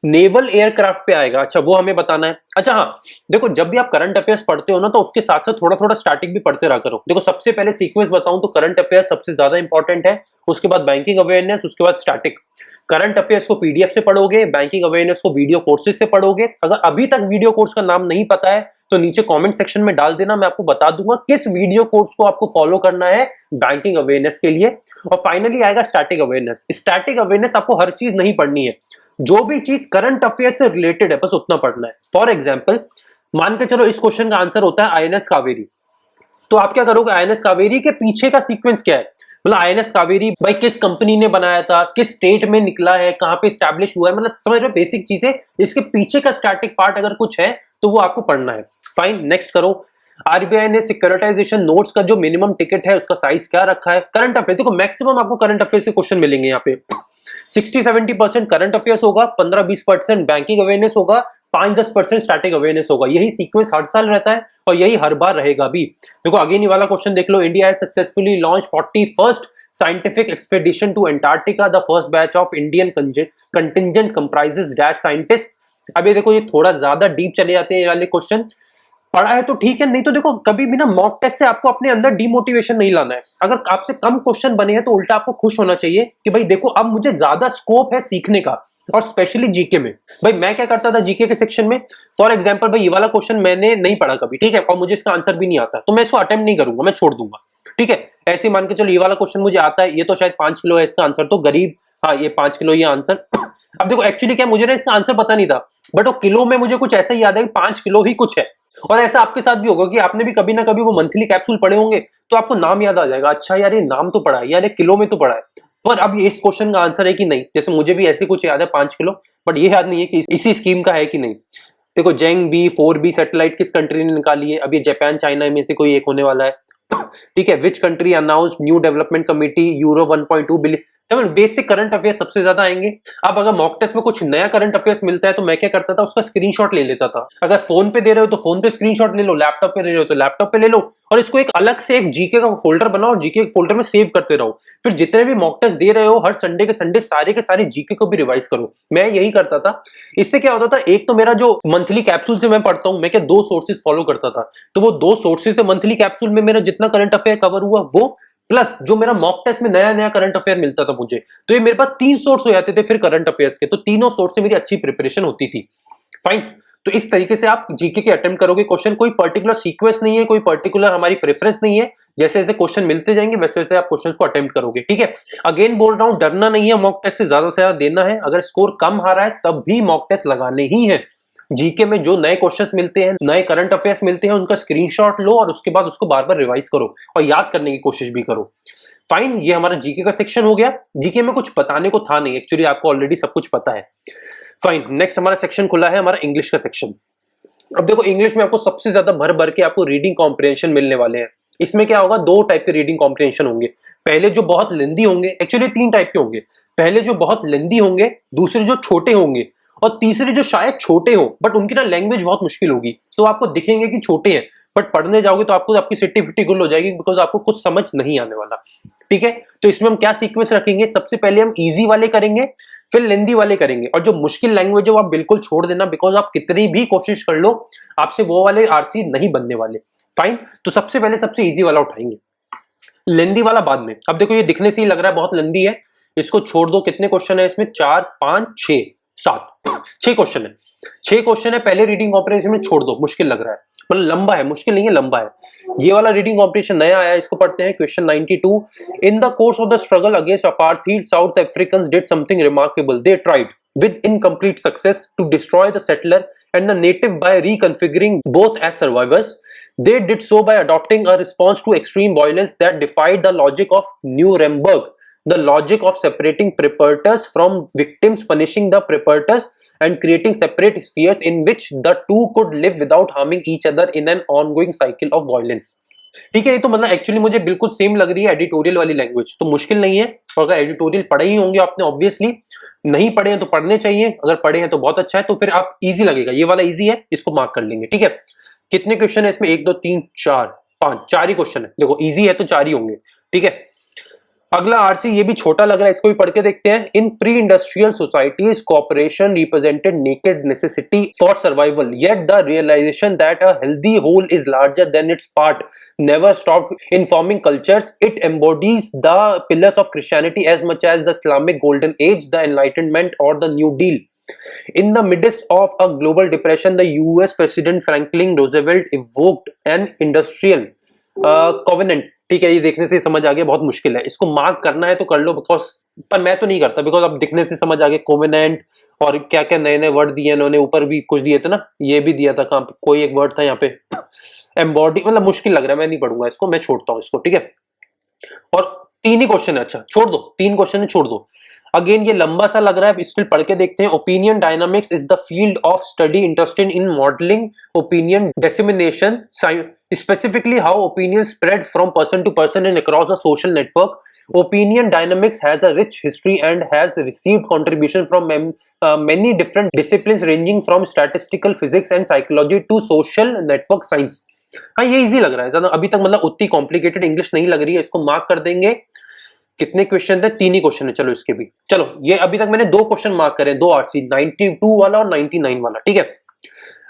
नेवल एयरक्राफ्ट पे आएगा, अच्छा वो हमें बताना है। अच्छा हाँ देखो, जब भी आप करंट अफेयर्स पढ़ते हो ना, तो उसके साथ साथ थोड़ा थोड़ा स्टैटिक भी पढ़ते रहा करो। देखो सबसे पहले सीक्वेंस बताऊं तो करंट अफेयर्स सबसे ज्यादा इंपॉर्टेंट है, उसके बाद बैंकिंग अवेयरनेस, उसके बाद स्टैटिक। करंट अफेयर्स को पीडीएफ से पढ़ोगे, बैंकिंग अवेयरनेस को वीडियो कोर्सेज से पढ़ोगे। अगर अभी तक वीडियो कोर्स का नाम नहीं पता है तो नीचे कमेंट सेक्शन में डाल देना, मैं आपको बता दूंगा किस वीडियो कोर्स को आपको फॉलो करना है बैंकिंग अवेयरनेस के लिए। और फाइनली आएगा स्टैटिक अवेयरनेस। स्टैटिक अवेयरनेस आपको हर चीज नहीं पढ़नी है, जो भी चीज करंट अफेयर से रिलेटेड है बस उतना पढ़ना है। फॉर एग्जाम्पल मान के चलो इस क्वेश्चन का आंसर होता है आईएनएस कावेरी, तो आप क्या करोगे, आईएनएस कावेरी के पीछे का सीक्वेंस क्या है, मतलब आईएनएस कावेरी भाई किस कंपनी ने बनाया था, किस स्टेट में निकला है, कहां पे स्टैब्लिश हुआ है, मतलब समझ रहे हो बेसिक चीजें। इसके पीछे का स्टैटिक पार्ट अगर कुछ है तो वो आपको पढ़ना है। फाइन, नेक्स्ट करो। आरबीआई ने सिक्योरिटाइजेशन नोट्स का जो मिनिमम टिकट है उसका साइज क्या रखा है। करंट अफेयर, देखो मैक्सिमम आपको करंट अफेयर से क्वेश्चन मिलेंगे यहाँ पे। 60-70% करंट अफेयर्स होगा, 15-20% बैंकिंग अवेयरनेस होगा, 5-10% स्टैटिक अवेयरनेस होगा। यही सीक्वेंस हर साल रहता है और यही हर बार रहेगा भी। देखो अगेन ये वाला क्वेश्चन देख लो, India has successfully launch 41st scientific expedition to Antarctica, the first batch of Indian contingent comprises dash scientist. अब ये देखो ये थोड़ा ज्यादा डीप चले जाते हैं ये वाले क्वेश्चन, पढ़ा है तो ठीक है, नहीं तो देखो कभी भी ना मॉक टेस्ट से आपको अपने अंदर डिमोटिवेशन नहीं लाना है। अगर आपसे कम क्वेश्चन बने हैं तो उल्टा आपको खुश होना चाहिए कि भाई देखो अब मुझे ज्यादा स्कोप है सीखने का, और स्पेशली जीके में। भाई मैं क्या करता था जीके के सेक्शन में, फॉर एग्जांपल भाई ये वाला क्वेश्चन मैंने नहीं पढ़ा कभी, ठीक है, और मुझे इसका आंसर भी नहीं आता, तो मैं इसको अटेम्प्ट नहीं करूंगा, मैं छोड़ दूंगा। ठीक है, ऐसे मान के चलो ये वाला क्वेश्चन मुझे आता है, ये तो शायद 5 किलो है इसका आंसर, तो गरीब, हाँ ये 5 किलो ये आंसर। अब देखो एक्चुअली क्या, मुझे ना इसका आंसर पता नहीं था, बट वो किलो में मुझे कुछ ऐसा ही याद है कि 5 किलो ही कुछ है। और ऐसा आपके साथ भी होगा कि आपने भी कभी ना कभी वो मंथली कैप्सूल पढ़े होंगे, तो आपको नाम याद आ जाएगा, अच्छा यार ये नाम तो पढ़ा है, यार ये किलो में तो पढ़ा है, पर अब ये इस क्वेश्चन का आंसर है कि नहीं। जैसे मुझे भी ऐसे कुछ याद है 5 किलो, बट ये याद नहीं है कि इसी स्कीम का है कि नहीं। देखो जेंग बी 4B सैटेलाइट किस कंट्री ने निकाली है, अब ये जापान चाइना में से कोई एक होने वाला है। ठीक है, which country announced new development committee euro 1.2 billion. Basic current affair सबसे ज्यादा आएंगे। अब अगर मॉक टेस्ट में कुछ नया करंट अफेयर्स मिलता है तो मैं क्या करता था, उसका स्क्रीनशॉट ले लेता था। अगर फोन पे दे रहे हो तो फोन पे स्क्रीनशॉट ले लो, लैपटॉप पे दे रहे हो तो लैपटॉप पे ले लो, और इसको एक अलग से एक जीके का फोल्डर बनाओ और जीके के फोल्डर में सेव करते रहो। फिर जितने भी मॉक टेस्ट दे रहे हो हर संडे के संडे सारे के सारे जीके को भी रिवाइज करो। मैं यही करता था। इससे क्या होता था, एक तो मेरा जो मंथली कैप्सूल से मैं पढ़ता हूं, मैं क्या 2 सोर्सेज फॉलो करता था, तो वो 2 सोर्सेज से मंथली कैप्सूल में मेरा जितना करंट अफेयर कवर हुआ वो, प्लस जो मेरा मॉक टेस्ट में नया नया करंट अफेयर मिलता था मुझे, तो ये मेरे पास 3 सोर्स हो जाते थे फिर करंट अफेयर्स के, तो तीनों सोर्स से मेरी अच्छी प्रिपरेशन होती थी। फाइन, तो इस तरीके से आप जीके के अटेम्प्ट करोगे क्वेश्चन। कोई पर्टिकुलर सीक्वेंस नहीं है, कोई पर्टिकुलर हमारी प्रेफरेंस नहीं है, जैसे जैसे क्वेश्चन मिलते जाएंगे वैसे वैसे आप क्वेश्चंस को अटेम्प्ट करोगे। ठीक है, अगेन बोल रहा हूं, डरना नहीं है, मॉक टेस्ट से ज्यादा देना है। अगर स्कोर कम आ रहा है तब भी मॉक टेस्ट लगाने ही है। जीके में जो नए क्वेश्चंस मिलते हैं, नए करंट अफेयर्स मिलते हैं, उनका स्क्रीनशॉट लो और उसके बाद उसको बार बार रिवाइज करो और याद करने की कोशिश भी करो। फाइन, ये हमारा जीके का सेक्शन हो गया। जीके में कुछ बताने को था नहीं, एक्चुअली आपको ऑलरेडी सब कुछ पता है। फाइन, नेक्स्ट हमारा सेक्शन खुला है, हमारा इंग्लिश का सेक्शन। अब देखो, इंग्लिश में आपको सबसे ज्यादा भर भर के आपको रीडिंग कॉम्प्रिहेंशन मिलने वाले हैं। इसमें क्या होगा, दो टाइप के रीडिंग कॉम्प्रिहेंशन होंगे। पहले जो बहुत लेंदी होंगे, एक्चुअली तीन टाइप के होंगे। पहले जो बहुत लेंदी होंगे, दूसरे जो छोटे होंगे, और तीसरे जो शायद छोटे हो बट उनकी ना लैंग्वेज बहुत मुश्किल होगी। तो आपको दिखेंगे कि छोटे हैं, बट पढ़ने जाओगे तो आपको आपकी सिट्टी फिट्टी गुल हो जाएगी, बिकॉज आपको कुछ समझ नहीं आने वाला। ठीक है, तो इसमें हम क्या सीक्वेंस रखेंगे, सबसे पहले हम इजी वाले करेंगे, फिर लेंदी वाले करेंगे, और जो मुश्किल लैंग्वेज है वो आप बिल्कुल छोड़ देना, बिकॉज आप कितनी भी कोशिश कर लो आपसे वो वाले आरसी नहीं बनने वाले। फाइन, तो सबसे पहले सबसे इजी वाला उठाएंगे, लेंदी वाला बाद में। अब देखो, ये दिखने से ही लग रहा है बहुत लेंदी है, इसको छोड़ दो। कितने क्वेश्चन है इसमें, 4 5 6 7 6 क्वेश्चन है। 6 क्वेश्चन है, पहले रीडिंग कॉम्प्रिहेंशन में छोड़ दो, मुश्किल लग रहा है, मतलब लंबा है, मुश्किल नहीं है, लंबा है। ये वाला रीडिंग कॉम्प्रिहेंशन नया आया है, इसको पढ़ते हैं। Question 92, in the course of the struggle against apartheid south Africans did something remarkable, they tried with incomplete success to destroy the settler and the native by reconfiguring both as survivors. They did so by adopting a response to extreme violence that defied the logic of Nuremberg, the logic of separating perpetrators from victims, punishing the perpetrators, and creating separate spheres in which the two could live without harming each other in an ongoing cycle of violence. ठीक है, ये तो मतलब actually मुझे बिल्कुल same लग रही है एडिटोरियल वाली लैंग्वेज, तो मुश्किल नहीं है। और अगर एडिटोरियल पढ़े ही होंगे आपने, ऑब्वियसली नहीं पढ़े हैं तो पढ़ने चाहिए, अगर पढ़े हैं तो बहुत अच्छा है, तो फिर आप इजी लगेगा। ये वाला इजी है, इसको मार्क कर लेंगे। ठीक है, कितने क्वेश्चन है इसमें, 1 2 3 4 5, 4 ही क्वेश्चन है। देखो इजी है तो 4 ही होंगे। ठीक है, अगला आरसी, ये भी छोटा लग रहा है, इसको भी पढ़ के देखते हैं। In pre industrial societies cooperation represented naked necessity for survival, yet the realization that a healthy whole is larger than its part never stopped informing cultures. It embodies the pillars of Christianity as much as the Islamic Golden Age, the Enlightenment, or the New Deal. In the midst of a global depression, the US President Franklin Roosevelt evoked an industrial covenant. ठीक है, ये देखने से समझ आ गया, बहुत मुश्किल है, इसको मार्क करना है तो कर लो, बिकॉज पर मैं तो नहीं करता, बिकॉज अब दिखने से समझ आ गया। कोवेनेंट और क्या क्या नए नए वर्ड दिए इन्होंने, ऊपर भी कुछ दिए थे ना, ये भी दिया था, कहां पे कोई एक वर्ड था यहाँ पे, एम्बॉडी, मतलब मुश्किल लग रहा है, मैं नहीं पढ़ूंगा इसको, मैं छोड़ता हूँ इसको। ठीक है, और 3 ही क्वेश्चन है, अच्छा छोड़ दो, 3 क्वेश्चन है, छोड़ दो। अगेन ये लंबा सा लग रहा है, स्टिल पढ़ के देखते हैं। Opinion dynamics is the field of study interested in modelling opinion dissemination, specifically how opinions spread from person to person and across a social network. Opinion dynamics has a rich history and has received contribution from many different disciplines ranging from statistical physics and psychology to social network science. हाँ, ये easy लग रहा है ज्यादा, अभी तक मतलब उतनी कॉम्प्लिकेटेड इंग्लिश नहीं लग रही है, इसको मार्क कर देंगे। कितने क्वेश्चन थे, 3 ही क्वेश्चन है, चलो इसके भी। चलो, ये अभी तक मैंने 2 क्वेश्चन मार्क करे, 2 आरसी, 92 वाला और 99 वाला। ठीक है,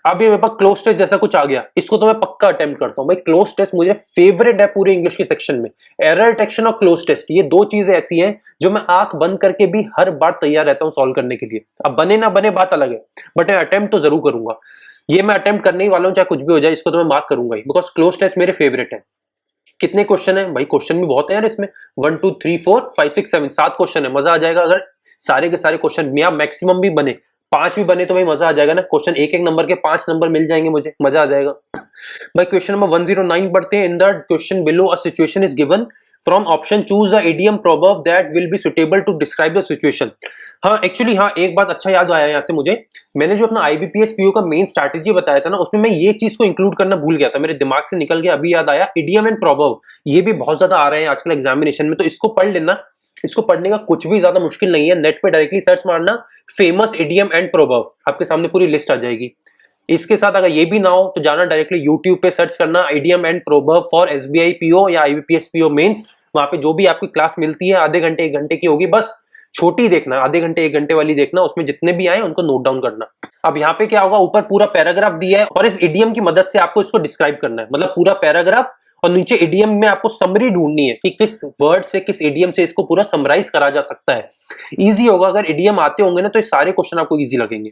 अब ये मेरे पास क्लोज टेस्ट जैसा कुछ आ गया, इसको तो मैं पक्का अटेम्प्ट करता हूं भाई। क्लोज टेस्ट मुझे फेवरेट है पूरे इंग्लिश के सेक्शन में। एरर डिटेक्शन और क्लोज टेस्ट, ये 2 चीजें ऐसी हैं जो मैं आंख बंद करके भी हर बार तैयार रहता हूं सॉल्व करने के लिए। अब बने ना बने बात अलग है, बट मैं अटेम्प्ट तो जरूर करूंगा। ये मैं अटेम्प्ट करने ही वाला हूं, चाहे कुछ भी हो जाए, इसको तो मैं मार्क करूंगा ही, बिकॉज क्लोज टेस्ट मेरे फेवरेट है। कितने क्वेश्चन है भाई, क्वेश्चन भी बहुत है यार इसमें, 1 2 3 4 5 6 7 7 क्वेश्चन है, मजा आ जाएगा। अगर सारे के सारे क्वेश्चन मैक्सिमम भी बने, 5 भी बने तो भाई मजा आ जाएगा ना। क्वेश्चन एक एक नंबर के 5 नंबर मिल जाएंगे मुझे, मजा आ जाएगा भाई। क्वेश्चन नंबर 109 पढ़ते हैं। In the question below a situation is given from option choose the idiom proverb that will be suitable to describe the situation. हाँ एक्चुअली, हाँ एक बात अच्छा याद आया यहाँ से मुझे, मैंने जो अपना आईबीपीएस पीओ का मेन स्ट्रैटेजी बताया था ना, उसमें मैं ये चीज को इंक्लूड करना भूल गया था, मेरे दिमाग से निकल गया, अभी याद आया। इडियम एंड प्रोवर्ब ये भी बहुत ज्यादा आ रहे हैं आजकल एग्जामिनेशन में, तो इसको पढ़ लेना। इसको पढ़ने का कुछ भी ज्यादा मुश्किल नहीं है, नेट पे डायरेक्टली सर्च मारना फेमस इडियम एंड प्रोवर्ब, आपके सामने पूरी लिस्ट आ जाएगी। इसके साथ अगर ये भी ना हो तो जाना डायरेक्टली यूट्यूब पे सर्च करना idiom and proverb for SBI PO या आईबीपीएस पीओ मेंस। वहां पे जो भी आपकी क्लास मिलती है आधे घंटे 1 घंटे की होगी, बस छोटी देखना, आधे घंटे 1 घंटे वाली देखना, उसमें जितने भी आए उनको नोट डाउन करना। अब यहाँ पे क्या होगा, ऊपर पूरा पैराग्राफ दिया है और इस इडियम की मदद से आपको इसको डिस्क्राइब करना है, मतलब पूरा पैराग्राफ, और नीचे इडियम में आपको समरी ढूंढनी है कि किस वर्ड से, किस इडियम से इसको पूरा समराइज करा जा सकता है। इजी होगा, अगर इडियम आते होंगे ना तो ये सारे क्वेश्चन आपको इजी लगेंगे।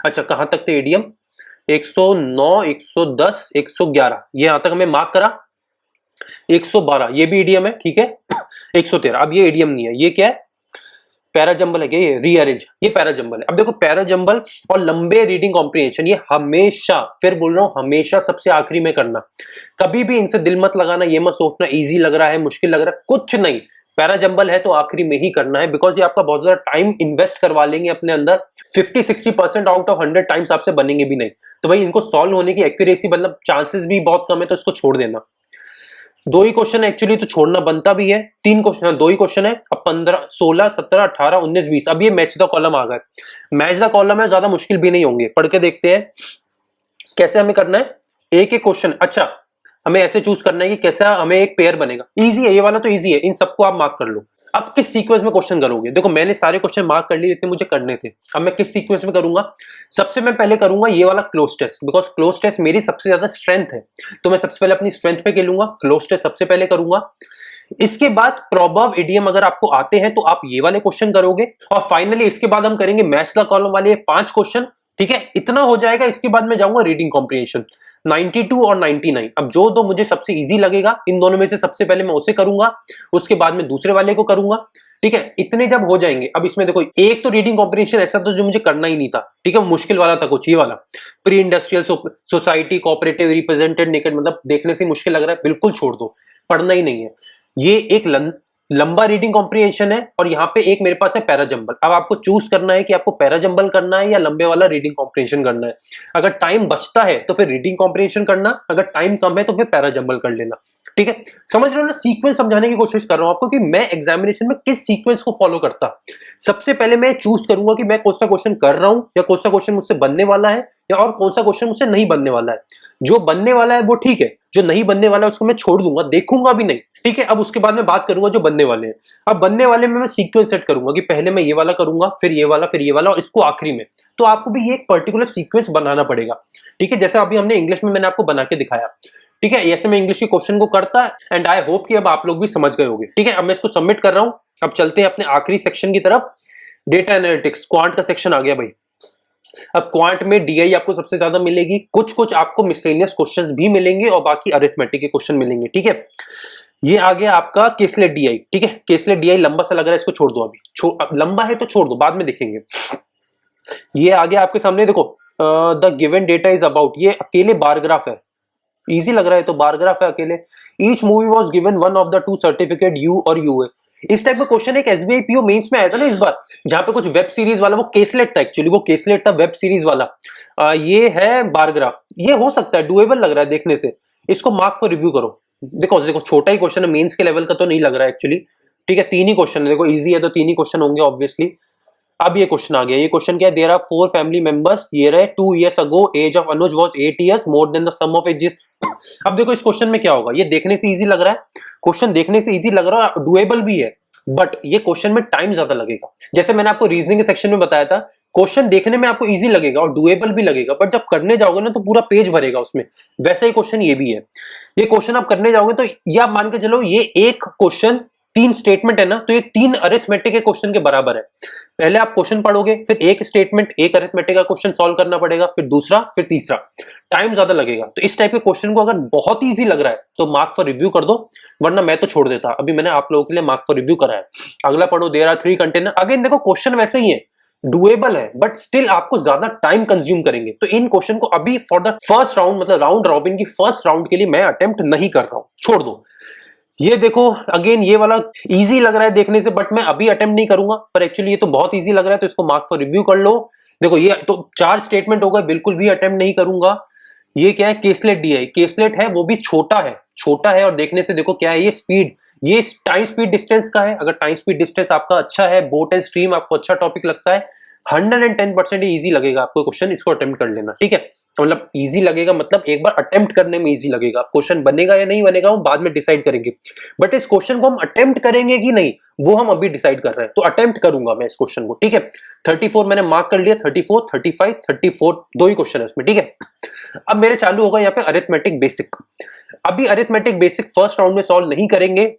अच्छा, कहां तक थे इडियम, 109 110 111, ये यहां तक हमें मार्क करा। 112 ये भी इडियम है, ठीक है। 113, अब ये इडियम नहीं है, ये क्या है, पैराजंबल है क्या, ये रीअरेंज, ये पैराजंबल है। अब देखो पैराजंबल और लंबे रीडिंग कॉम्प्रिहेंशन ये हमेशा, फिर बोल रहा हूं, हमेशा सबसे आखिरी में करना। कभी भी इनसे दिल मत लगाना, ये मत सोचना इजी लग रहा है, मुश्किल लग रहा है, कुछ नहीं। पैराजंबल है तो आखिरी में ही करना है, बिकॉज ये आपका बहुत ज्यादा टाइम इन्वेस्ट करवा लेंगे अपने अंदर। 50-60% आउट ऑफ 100 टाइम्स आपसे बनेंगे भी नहीं। तो भाई इनको सॉल्व होने की एक्यूरेसी मतलब चांसेस भी बहुत कम है, तो इसको छोड़ देना। 2 ही क्वेश्चन है एक्चुअली, तो छोड़ना बनता भी है। 3 क्वेश्चन, 2 ही क्वेश्चन है। अब 15, 16, 17, 18, 19, 20, अब ये मैच द कॉलम आ गए। मैच द कॉलम है, ज्यादा मुश्किल भी नहीं होंगे, पढ़ के देखते हैं कैसे हमें करना है। एक एक क्वेश्चन, अच्छा हमें ऐसे चूज करना है कि कैसा हमें एक पेयर बनेगा। इजी है ये वाला, तो इजी है, इन सबको आप मार्क कर लो। अब किस सीक्वेंस में क्वेश्चन करोगे, देखो मैंने सारे क्वेश्चन मार्क कर लिए जितने मुझे करने थे। अब मैं किस सीक्वेंस में करूंगा, सबसे मैं पहले करूंगा ये वाला close test, because close test मेरी सबसे ज्यादा स्ट्रेंथ है। तो मैं सबसे पहले अपनी स्ट्रेंथ पे खेलूंगा, क्लोज टेस्ट सबसे पहले करूंगा। इसके बाद प्रोबर्ब इडियम अगर आपको आते हैं तो आप ये वाले क्वेश्चन करोगे, और फाइनली इसके बाद हम करेंगे मैच द कॉलम वाले 5 क्वेश्चन। ठीक है, इतना हो जाएगा। इसके बाद मैं जाऊंगा रीडिंग कॉम्प्रिहेंशन 92 और 99। अब जो दो मुझे सबसे इजी लगेगा, इन दोनों में से सबसे पहले मैं उसे करूंगा, उसके बाद मैं दूसरे वाले को करूंगा। ठीक है, इतने जब हो जाएंगे, अब इसमें देखो एक तो रीडिंग कॉम्प्रिहेंशन ऐसा तो जो मुझे करना ही नहीं था। ठीक है, मुश्किल वाला था कुछ, ये वाला pre industrial society cooperative represented naked, मतलब देखने से मुश्किल लग रहा है, बिल्कुल छोड़ दो, पढ़ना ही नहीं है। ये एक लंबा रीडिंग कॉम्प्रिहेंशन है, और यहाँ पे एक मेरे पास है पैराजंबल। अब आपको चूज करना है कि आपको पैराजंबल करना है या लंबे वाला रीडिंग कॉम्प्रिहेंशन करना है। अगर टाइम बचता है तो फिर रीडिंग कॉम्प्रिहेंशन करना, अगर टाइम कम है तो फिर पैराजंबल कर लेना। ठीक है, समझ रहे हो ना, सीक्वेंस समझाने की कोशिश कर रहा हूं आपको कि मैं एग्जामिनेशन में किस सीक्वेंस को फॉलो करता। सबसे पहले मैं चूज करूंगा कि मैं कौन सा क्वेश्चन कर रहा हूं, या कौन सा क्वेश्चन मुझसे बनने वाला है, या और कौन सा क्वेश्चन मुझसे नहीं बनने वाला है। जो बनने वाला है वो ठीक है, जो नहीं बनने वाला है उसको मैं छोड़ दूंगा, देखूंगा भी नहीं। ठीक है, अब उसके बाद मैं बात करूंगा जो बनने वाले हैं। अब बनने वाले में मैं सीक्वेंस सेट करूंगा कि पहले मैं ये वाला करूंगा, फिर ये वाला, फिर ये वाला, और इसको आखिरी में। तो आपको भी ये एक पर्टिकुलर सीक्वेंस बनाना पड़ेगा। ठीक है, जैसे अभी हमने इंग्लिश में मैंने आपको बना के दिखाया। ठीक है, ऐसे मैं इंग्लिश के क्वेश्चन को करता, एंड आई होप कि अब आप लोग भी समझ गए होंगे। ठीक है, अब मैं इसको सबमिट कर रहा हूं। अब चलते हैं अपने आखिरी सेक्शन की तरफ, डेटा एनालिटिक्स, क्वांट का सेक्शन आ गया भाई। अब क्वांट में डीआई आपको सबसे ज्यादा मिलेगी, कुछ कुछ आपको मिसलेनियस क्वेश्चंस भी मिलेंगे, और बाकी अरिथमेटिक के क्वेश्चन मिलेंगे। ठीक है, ये आ गया आपका केसलेट डीआई। ठीक है, केसलेट डीआई लंबा सा लग रहा है, इसको छोड़ दो अभी, अब लंबा है तो छोड़ दो, बाद में देखेंगे। ये आ गया आपके सामने, देखो the given data is about, ये अकेले बार ग्राफ है, इजी लग रहा है तो बार ग्राफ है अकेले। Each movie was given one of the 2 certificate you और यूए। इस टाइप का क्वेश्चन एक एसबीआई पीओ मेंस में आया था ना इस बार, जहां पे कुछ वेब सीरीज वाला, वो केसलेट था एक्चुअली, वो केसलेट था वेब सीरीज वाला। ये है बार ग्राफ, ये हो सकता है, डुएबल लग रहा है देखने से। इसको मार्क फॉर रिव्यू करो। देखो देखो छोटा ही क्वेश्चन है, मेंस के लेवल का तो नहीं लग रहा है एक्चुअली। ठीक है, 3 ही क्वेश्चन है, देखो इजी है तो 3 ही क्वेश्चन होंगे ऑब्वियसली। अब ये क्वेश्चन आ गया, ये क्वेश्चन क्या है, देयर आर 4 फैमिली मेंबर्स, ये रहे 2 years ago age of Anuj was 8 years more than the sum of ages. अब देखो इस क्वेश्चन में क्या होगा, ये देखने से इजी लग रहा है, क्वेश्चन देखने से इजी लग रहा है, डुएबल भी है, बट ये क्वेश्चन में टाइम ज्यादा लगेगा। जैसे मैंने आपको रीजनिंग के सेक्शन में बताया था, क्वेश्चन देखने में आपको इजी लगेगा और डुएबल भी लगेगा, बट जब करने जाओगे ना तो पूरा पेज भरेगा उसमें। वैसा ही क्वेश्चन ये भी है। ये क्वेश्चन आप करने जाओगे तो ये आप मान के चलो, ये एक क्वेश्चन 3 स्टेटमेंट है ना, तो ये 3 अरिथमेटिक के क्वेश्चन के बराबर है। पहले आप क्वेश्चन पढ़ोगे, फिर एक स्टेटमेंट, एक अरिथमेटिक का क्वेश्चन सॉल्व करना पड़ेगा, फिर दूसरा, फिर तीसरा, टाइम ज्यादा लगेगा। तो इस टाइप के क्वेश्चन को अगर बहुत इजी लग रहा है तो मार्क फॉर रिव्यू कर दो, वरना मैं तो छोड़ देता। अभी मैंने आप लोगों के लिए मार्क फॉर रिव्यू करा है। अगला पढ़ो, देयर आर 3 कंटेनर। अगेन देखो क्वेश्चन वैसे ही है, डुएबल है, बट स्टिल आपको ज्यादा टाइम कंज्यूम करेंगे। तो इन क्वेश्चन को अभी फॉर द फर्स्ट राउंड, मतलब राउंड रॉबिन की फर्स्ट राउंड के लिए मैं अटेम्प्ट नहीं कर रहा हूं, छोड़ दो। ये देखो अगेन ये वाला इजी लग रहा है देखने से, बट मैं अभी अटेम्प्ट नहीं करूंगा, पर एक्चुअली ये तो बहुत इजी लग रहा है, तो इसको मार्क फॉर रिव्यू कर लो। देखो ये तो 4 स्टेटमेंट होगा, बिल्कुल भी अटेम्प्ट नहीं करूंगा। ये क्या है, केसलेट डीआई, केसलेट है, वो भी छोटा है, छोटा है, और देखने से देखो क्या है, ये स्पीड, ये टाइम स्पीड डिस्टेंस का है। अगर टाइम स्पीड डिस्टेंस आपका अच्छा है, बोट एंड स्ट्रीम आपको अच्छा टॉपिक लगता है, 110% इजी लगेगा आपको क्वेश्चन, इसको अटेम्प्ट कर लेना। ठीक है, मतलब इजी लगेगा मतलब एक बार अटेम्प्ट करने में इजी लगेगा। क्वेश्चन बनेगा या नहीं बनेगा हम बाद में डिसाइड करेंगे, बट इस क्वेश्चन को हम अटेम्प्ट करेंगे कि नहीं वो हम अभी डिसाइड कर रहे हैं। तो अटेम्प्ट करूंगा मैं इस क्वेश्चन को। ठीक है, 34 मैंने मार्क कर लिया, 34, 35, 34 2 ही क्वेश्चन है उसमें। ठीक है, अब मेरे चालू होगा यहाँ पे अरिथमेटिक बेसिक। अभी अरिथमेटिक बेसिक फर्स्ट राउंड में सॉल्व नहीं करेंगे,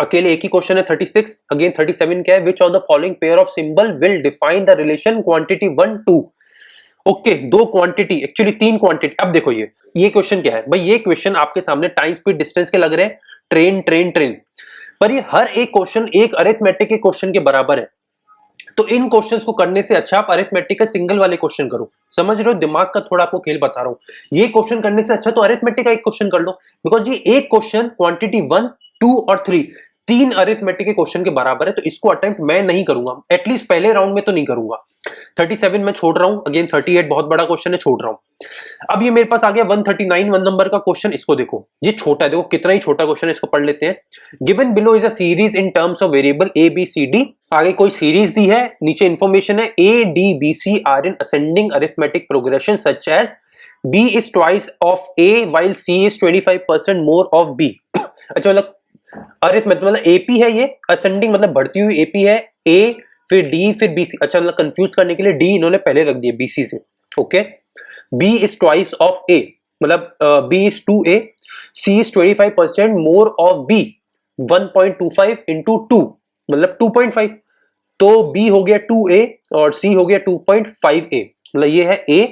अकेले एक ही क्वेश्चन है 36। अगेन 37 क्या है, विच of the following pair of symbol will define the relation quantity 1 2। Okay, 2 quantity, actually 3 quantity. अब देखो ये क्वेश्चन क्या है भाई, ये क्वेश्चन आपके सामने टाइम स्पीड डिस्टेंस के लग रहे हैं, ट्रेन ट्रेन ट्रेन, पर ये हर एक क्वेश्चन एक अरिथमेटिक के क्वेश्चन के बराबर है। तो इन क्वेश्चंस को करने से अच्छा आप अरिथमेटिक का सिंगल वाले क्वेश्चन करो। समझ रहे हो, दिमाग का थोड़ा आपको खेल बता रहा हूं। ये क्वेश्चन करने से अच्छा तो अरिथमेटिक का एक क्वेश्चन कर लो, बिकॉज ये एक क्वेश्चन क्वांटिटी 1, 2 और 3 तीन अरिथमेटिक के क्वेश्चन के बराबर है, तो इसको अटेम्प्ट मैं नहीं करूंगा, एटलीस्ट पहले राउंड में तो नहीं करूंगा। 37 में छोड़ रहा हूं, अगेन 38 बहुत बड़ा क्वेश्चन है, छोड़ रहा हूं। अब ये मेरे पास आ गया 139 1 नंबर का क्वेश्चन। इसको देखो, ये छोटा है, देखो कितना ही छोटा क्वेश्चन है, इसको पढ़ लेते हैं। Given below is a series in terms of variable A B C D. आगे कोई सीरीज दी है, नीचे इंफॉर्मेशन है A D B C are in ascending arithmetic progression such as B is twice of A while C is 25% more of B. अच्छा, मतलब arithmetic मतलब AP है, ये असेंडिंग मतलब बढ़ती हुई एपी है, ए फिर डी फिर बीसी। अच्छा, मतलब कंफ्यूज करने के लिए डी इन्होंने पहले रख दिया बीसी से। Okay, b is twice of a, मतलब b is 2a, c is 25% more of b, 1.25 into 2 मतलब 2.5, तो बी हो गया 2a और सी हो गया 2.5a, मतलब ये है a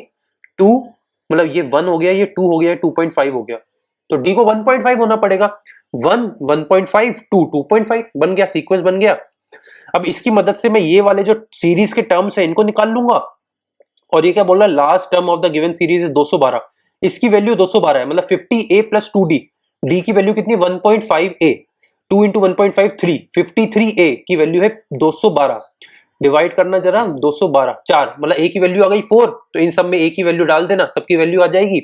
2, मतलब ये 1 हो गया, ये 2 हो गया, 2.5 हो गया, तो डी को 1.5 होना पड़ेगा। 1 1.5 2 2.5 बन गया, सीक्वेंस बन गया। अब इसकी मदद से मैं ये वाले जो सीरीज के टर्म्स है इनको निकाल लूंगा, और ये क्या बोल रहा है, last term of the given series is 212, इसकी वैल्यू 212 है, मतलब 50a प्लस 2d, डी की वैल्यू कितनी 1.5a, 2 इंटू 1.5 3, 53a की वैल्यू है 212, डिवाइड करना जरा 212 4, मतलब a की वैल्यू आ गई 4, तो इन सब में a की वैल्यू डाल देना, सबकी वैल्यू आ जाएगी।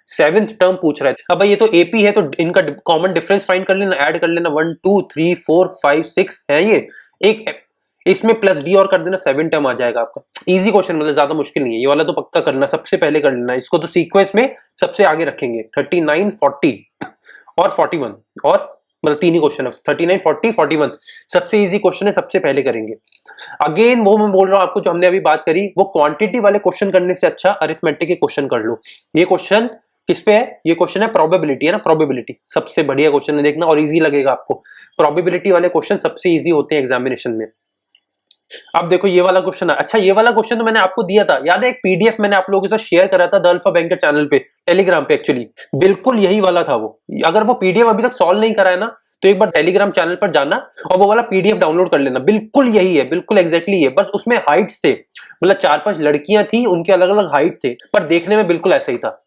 7th टर्म पूछ रहे थे। अब भाई ये तो एपी है, तो इनका कॉमन डिफरेंस फाइंड कर लेना, ऐड कर लेना, 1 2 3 4 5 6 है ये, एक इसमें प्लस डी और कर देना, 7 टर्म आ जाएगा आपका। इजी क्वेश्चन, मतलब ज्यादा मुश्किल नहीं है, ये वाला तो पक्का करना, सबसे पहले कर लेना, इसको तो सीक्वेंस में सबसे आगे रखेंगे। 39 40 और 41, और मतलब तीन ही क्वेश्चन है, 39 40 41 सबसे इजी क्वेश्चन है, सबसे पहले करेंगे। अगेन वो मैं बोल रहा हूं आपको, जो हमने अभी बात करी, वो क्वांटिटी वाले क्वेश्चन करने से अच्छा अरिथमेटिक के क्वेश्चन कर लो। ये क्वेश्चन किस पे है, ये क्वेश्चन है प्रोबेबिलिटी, है ना, प्रोबेबिलिटी सबसे बढ़िया क्वेश्चन है, देखना और इजी लगेगा आपको। प्रोबेबिलिटी वाले क्वेश्चन सबसे इजी होते हैं एग्जामिनेशन में। अब देखो ये वाला क्वेश्चन है, अच्छा ये वाला क्वेश्चन तो मैंने आपको दिया था, याद है, एक पीडीएफ मैंने आप लोगों के साथ शेयर करा था द अल्फा बैंकर चैनल पे, टेलीग्राम पे, एक्चुअली बिल्कुल यही वाला था वो। अगर वो पीडीएफ अभी तक सॉल्व नहीं करा है ना, तो एक बार टेलीग्राम चैनल पर जाना और वो वाला पीडीएफ डाउनलोड कर लेना, बिल्कुल यही है, बिल्कुल एग्जैक्टली है, बस उसमें हाइट्स थे, मतलब 4-5 लड़कियां थी, उनके अलग अलग हाइट थे, पर देखने में बिल्कुल ऐसा ही था।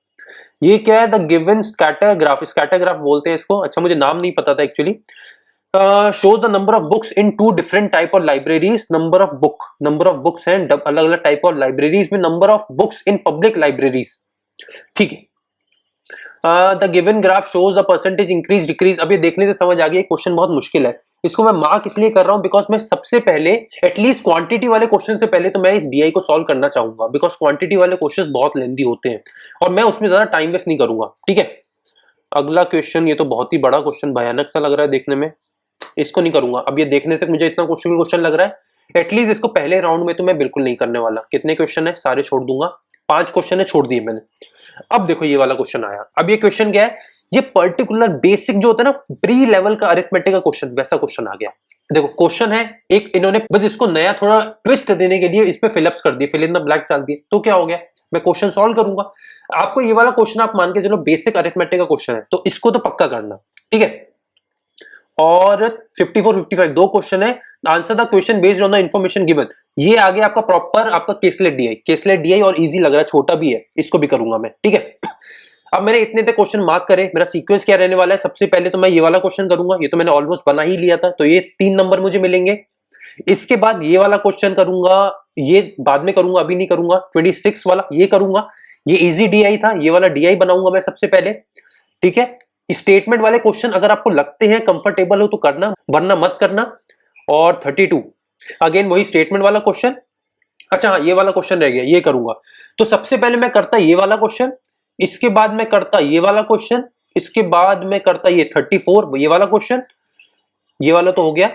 ये क्या है, द गिवन स्कैटरग्राफ, स्कैटरग्राफ बोलते हैं इसको, अच्छा मुझे नाम नहीं पता था actually. shows the number of books in two different type of libraries, number of books हैं अलग अलग टाइप ऑफ लाइब्रेरीज में, number of books in public libraries, ठीक है। The given graph shows the percentage increase decrease. अब ये देखने से समझ आ गया क्वेश्चन बहुत मुश्किल है, इसको मैं मार्क इसलिए कर रहा हूं बिकॉज मैं सबसे पहले एटलीस्ट क्वांटिटी वाले क्वेश्चन से पहले तो मैं इस डीआई को सॉल्व करना चाहूंगा, बिकॉज क्वांटिटी वाले क्वेश्चंस बहुत लेंदी होते हैं और मैं उसमें ज्यादा टाइम वेस्ट नहीं करूंगा, ठीक है। अगला क्वेश्चन, ये तो बहुत ही बड़ा क्वेश्चन, भयानक सा लग रहा है देखने में, इसको नहीं करूंगा। अब ये देखने से मुझे इतना क्वेश्चन लग रहा है, एटलीस्ट इसको पहले राउंड में तो मैं बिल्कुल नहीं करने वाला। कितने क्वेश्चन है, सारे छोड़ दूंगा, 5 क्वेश्चन है, छोड़ दिए मैंने। अब देखो ये वाला क्वेश्चन आया, अब ये क्वेश्चन क्या है, ये पर्टिकुलर बेसिक जो होता है ना प्री लेवल का अरिथमेटिक का क्वेश्चन, वैसा क्वेश्चन आ गया। देखो क्वेश्चन है एक, इन्होंने बस इसको नया थोड़ा ट्विस्ट देने के लिए इस पे फिलअप्स कर दिए, फिल इन द ब्लैंक्स डाल दिए, तो क्या हो गया, मैं क्वेश्चन सॉल्व करूंगा। आपको ये वाला क्वेश्चन आप मान के चलो बेसिक अरिथमेटिक का क्वेश्चन है, तो इसको तो पक्का करना, ठीक है। और 54 55 दो क्वेश्चन है, answer the question based on the information given. ये आ गया आपका प्रॉपर आपका केसलेट डीआई और इजी लग रहा है, छोटा भी है, इसको भी करूंगा मैं, ठीक है। अब मैंने इतने तक क्वेश्चन मार्क करे, मेरा सीक्वेंस क्या रहने वाला है, सबसे पहले तो मैं ये वाला क्वेश्चन करूंगा, ये तो मैंने ऑलमोस्ट बना ही लिया था, तो ये 3 नंबर मुझे मिलेंगे। इसके बाद ये वाला क्वेश्चन करूंगा, ये बाद में करूंगा, अभी नहीं करूंगा। 26 वाला ये करूंगा, ये इजी डीआई था, ये वाला डीआई बनाऊंगा मैं सबसे पहले, ठीक है। स्टेटमेंट वाले क्वेश्चन अगर आपको लगते हैं कंफर्टेबल हो तो करना, वरना मत करना। और 32 अगेन वही स्टेटमेंट वाला क्वेश्चन। अच्छा हाँ, ये वाला क्वेश्चन रह गया, ये करूंगा। तो सबसे पहले मैं करता ये वाला क्वेश्चन, इसके बाद मैं करता ये वाला क्वेश्चन, इसके बाद मैं करता ये 34 ये वाला क्वेश्चन, ये वाला तो हो गया।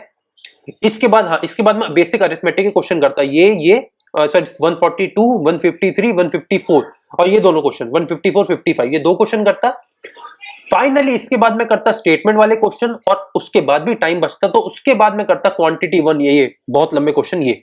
इसके बाद हाँ, इसके बाद मैं बेसिक अरिथमेटिक के क्वेश्चन करता, ये सॉरी 142 153 154 और ये दोनों क्वेश्चन 154 55 ये दो क्वेश्चन करता। फाइनली इसके बाद मैं करता स्टेटमेंट वाले क्वेश्चन, और उसके बाद भी टाइम बचता तो उसके बाद मैं करता क्वांटिटी वन, ये बहुत लंबे क्वेश्चन ये।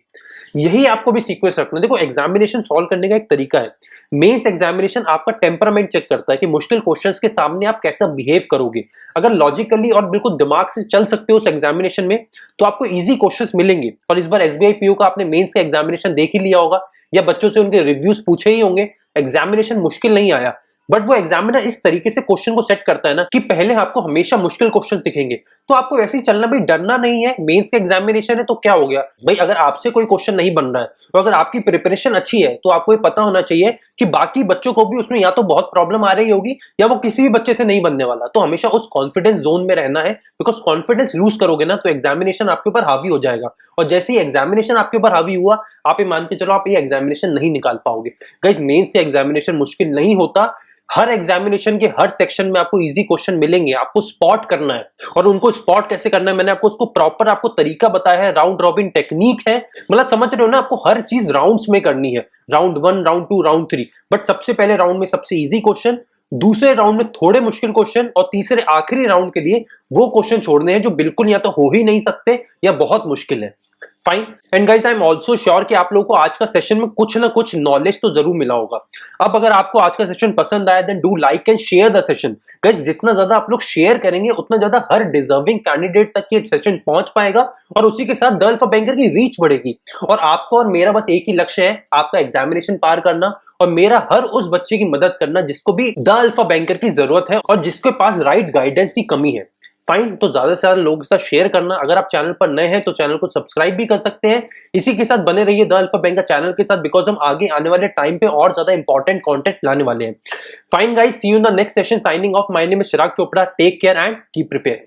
यही आपको भी सीक्वेंस रखना है। देखो एग्जामिनेशन सॉल्व करने का एक तरीका है। मेंस एग्जामिनेशन आपका टेम्परामेंट चेक करता है कि मुश्किल क्वेश्चंस के सामने आप कैसा बिहेव करोगे। अगर लॉजिकली और बिल्कुल दिमाग से चल सकते हो उस एग्जामिनेशन में, तो आपको इजी क्वेश्चंस मिलेंगे। और इस बार एसबीआई पीओ का आपने मेंस का एग्जामिनेशन देख ही लिया होगा, या बच्चों से उनके रिव्यूज पूछे ही होंगे। एग्जामिनेशन मुश्किल नहीं आया, बट वो एग्जामिनर इस तरीके से क्वेश्चन को सेट करता है ना कि पहले आपको हमेशा मुश्किल क्वेश्चन दिखेंगे, तो आपको वैसे ही चलना, भाई डरना नहीं है। मेंस का एग्जामिनेशन है तो क्या हो गया भाई, अगर आपसे कोई क्वेश्चन नहीं बन रहा है तो अगर आपकी प्रिपरेशन अच्छी है तो आपको ये पता होना चाहिए कि बाकी बच्चों को भी उसमें या तो बहुत प्रॉब्लम आ रही होगी या वो किसी भी बच्चे से नहीं बनने वाला। तो हमेशा उस कॉन्फिडेंस जोन में रहना है, बिकॉज कॉन्फिडेंस लूज करोगे ना तो एग्जामिनेशन आपके ऊपर हावी हो जाएगा, और जैसे ही एग्जामिनेशन आपके ऊपर हावी हुआ, आप ये मान के चलो आप ये एग्जामिनेशन नहीं निकाल पाओगे। गाइस मेंस का एग्जामिनेशन मुश्किल नहीं होता। हर एग्जामिनेशन के हर सेक्शन में आपको इजी क्वेश्चन मिलेंगे, आपको स्पॉट करना है। और उनको स्पॉट कैसे करना है मैंने आपको उसको प्रॉपर आपको तरीका बताया है। राउंड रॉबिन टेक्निक है, मतलब समझ रहे हो ना, आपको हर चीज राउंड्स में करनी है। राउंड 1, राउंड 2, राउंड 3, बट सबसे पहले राउंड में सबसे इजी क्वेश्चन, दूसरे राउंड में थोड़े मुश्किल क्वेश्चन, और तीसरे आखिरी राउंड के लिए वो क्वेश्चन छोड़ने हैं जो बिल्कुल या तो हो ही नहीं सकते या बहुत मुश्किल है। Fine. And guys I am also sure कि आप लोगों को आज का सेशन में कुछ ना कुछ नॉलेज तो जरूर मिला होगा। अब अगर आपको आज का सेशन पसंद आया then do like and share the session. Guys जितना ज्यादा आप लोग शेयर करेंगे उतना ज्यादा हर डिजर्विंग कैंडिडेट तक ये सेशन पहुंच पाएगा, और उसी के साथ द अल्फा बैंकर की रीच बढ़ेगी। और आपको और मेरा बस एक ही लक्ष्य है, आपका एग्जामिनेशन पार करना, और मेरा हर उस बच्चे की मदद करना जिसको भी द अल्फा बैंकर की जरूरत है और जिसके पास राइट गाइडेंस की कमी है। फाइन, तो ज्यादा से ज्यादा लोगों के साथ शेयर करना। अगर आप चैनल पर नए हैं तो चैनल को सब्सक्राइब भी कर सकते हैं। इसी के साथ बने रहिए द अल्फा बैंकर चैनल के साथ, बिकॉज हम आगे आने वाले टाइम पे और ज्यादा इंपॉर्टेंट कंटेंट लाने वाले हैं। Fine guys, see you in the next session. Signing off, my name is Chirag Chopra. Take care and keep prepare.